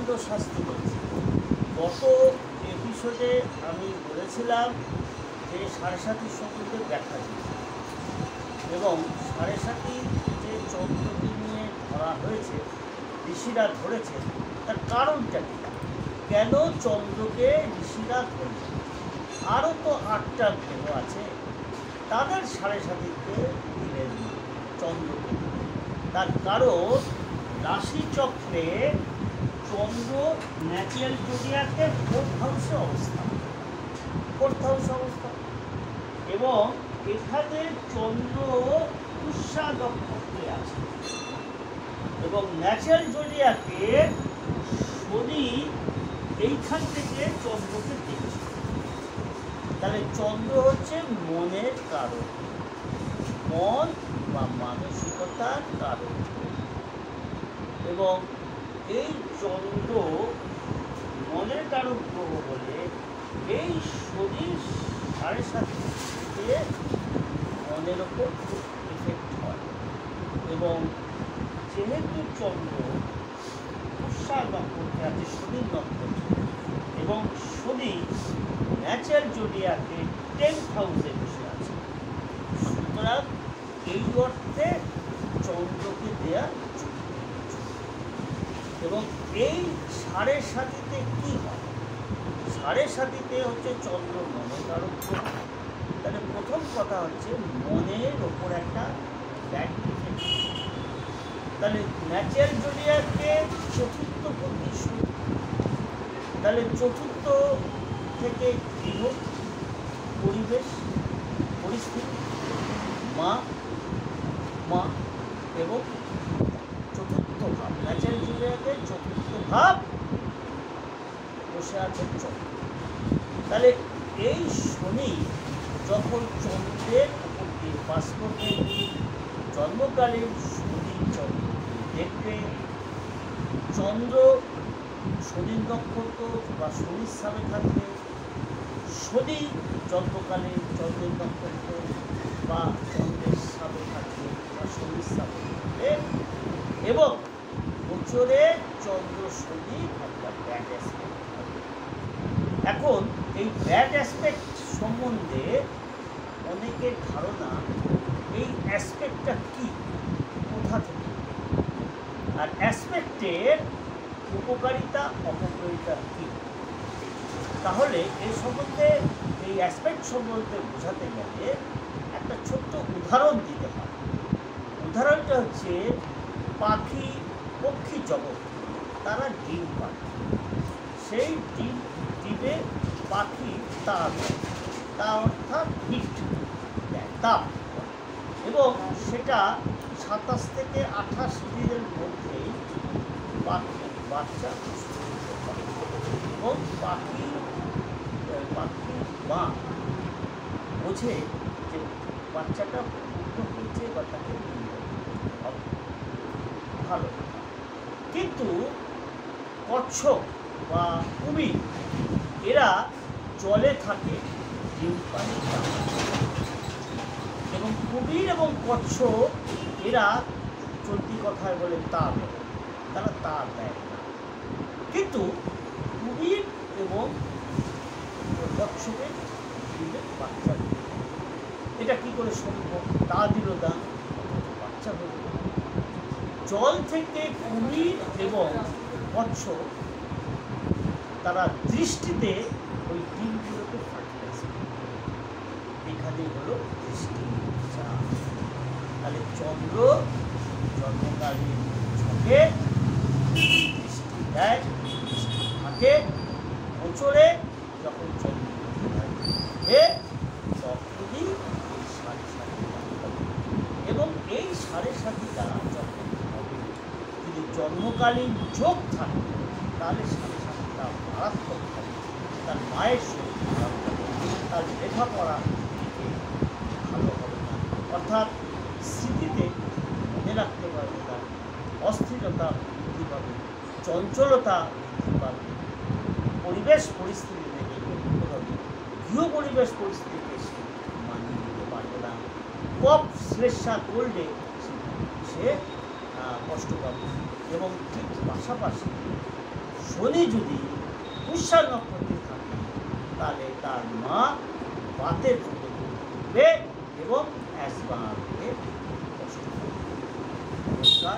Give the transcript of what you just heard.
প্রচণ্ড শাস্তি হয়েছে। গত এপিসোডে আমি বলেছিলাম যে সাড়ে সাতির সম্বন্ধে ব্যাখ্যা দিয়েছি এবং সাড়ে সাতি যে চন্দ্রকে নিয়ে ধরা হয়েছে, ঋষিরা ধরেছে, তার কারণটা কী, কেন চন্দ্রকে ঋষিরা ধরবে? আরও তো 8টা গ্রহ আছে, তাদের সাড়ে সাতিতে দিলেন না চন্দ্রকে। তার কারণ রাশিচক্রে চন্দ্র ন্যাচারাল জোডিয়াকে ফোর্থ হাউসে অবস্থান এবং এখানে চন্দ্র পুষ্যা নক্ষত্রে আছে এবং ন্যাচারাল জোডিয়াকে শনি এইখান থেকে চন্দ্রকে দেখছে। তাহলে চন্দ্র হচ্ছে মনের কারণ, মন বা মানসিকতার কারণ এবং এই চন্দ্র মনের কারণ গ্রহ বলে এই শনির সাড়ে সাতিতে মনের ওপর খুব এফেক্ট হয় এবং যেহেতু চন্দ্র পুষ্যা নক্ষত্রে আছে, শনির নক্ষত্র, এবং শনি ন্যাচারাল জোডিয়াকে 10th হাউসে বসে আছে, সুতরাং এই অর্থে চন্দ্রকে দেয়া এবং এই সাড়ে সাতিতে কী হয়? সাড়ে সাতিতে হচ্ছে চন্দ্র মনের কারণ। তাহলে প্রথম কথা হচ্ছে মনের ওপর একটা ব্যাড ইফেক্ট। তাহলে ন্যাচারাল জোডিয়াকে চতুর্থ পতি শুরু, তাহলে চতুর্থ থেকে গৃহ, পরিবেশ, পরিস্থিতি, মা এবং চতুর্থ ভাব, ন্যাচারাল জোডিয়াকে চতুর্থ ভাব বসে আছে চন্দ্র। তাহলে এই শনি যখন চন্দ্রের উপর দিয়ে পাস করবে, জন্মকালীন শনি চন্দ্রকে দেখবে, চন্দ্র শনির নক্ষত্র বা শনির সামনে থাকবে, শনি জন্মকালীন চন্দ্রের নক্ষত্র বা চন্দ্রের সামনে থাকবে বা শনির সামনে থাকবে এবং গোচরে চন্দ্র শনি একটা ব্যাড অ্যাসপেক্ট হবে। এখন এই ব্যাড অ্যাসপেক্ট সম্বন্ধে অনেকের ধারণা এই অ্যাসপেক্টটা কী, কোথা থেকে, আর অ্যাসপেক্টের উপকারিতা অপকারিতা কী। তাহলে এই সম্বন্ধে, এই অ্যাসপেক্ট সম্বন্ধে বোঝাতে গেলে একটা ছোট্ট উদাহরণ দিতে হয়। উদাহরণটা হচ্ছে পক্ষী জগৎ, তারা ডিম পায়, সেই ডিমে পাখি তা অর্থাৎ হিট দেয়, তাপ, এবং সেটা 27 থেকে 28 দিনের মধ্যেই পাখির বাচ্চা এবং পাখির মা বোঝে যে বাচ্চাটা পূর্ণ হয়েছে বা তাকে ভালো। কিন্তু কচ্ছপ বা কুমির এরা জলে থাকে, ডিম পানি এবং কুমির এবং কচ্ছপ এরা চলতি কথায় বলে তার, তারা তার দেয় না। কিন্তু কুমির এবং কচ্ছপের ডিমের বাচ্চা, এটা কি করে সম্ভব? তা দিল দান, বাচ্চা হল। জল থেকে কুমির এবং কচ্ছপ তারা দৃষ্টিতে ওই ডিমগুলোকে ফার্টিলাইজ করে, এখানে হলো দৃষ্টি। তাহলে চন্দ্র জন্মকালীন ছকে দৃষ্টি দেয়, দৃষ্টি থাকে, গোচরে যখন চন্দ্র তখনই এই সাড়ে সাতিটা হবে এবং এই সাড়ে সাতিটা যখন হবে, যদি জন্মকালীন যোগ থাকে তাহলে সাড়ে সাতিটা মারাত্মক হবে। তার মায়ের শরীর খারাপ হবে, তার লেখাপড়া ভালো হবে না, অর্থাৎ স্মৃতিতে মনে রাখতে পারবে না, অস্থিরতা বৃদ্ধি পাবে, চঞ্চলতা বৃদ্ধি পাবে, পরিবেশ পরিস্থিতি থেকে হবে, গৃহ পরিবেশ পরিস্থিতিকে সে মানিয়ে নিতে পারবে না, কফ শ্লেষা করলে সে কষ্ট পাবে এবং ঠিক পাশাপাশি শনি যদি পুষ্যা নক্ষত্রে থাকে তাহলে তার মা বাতের করবে এবং অ্যাজমা রোগে কষ্ট করবে। নমস্কার।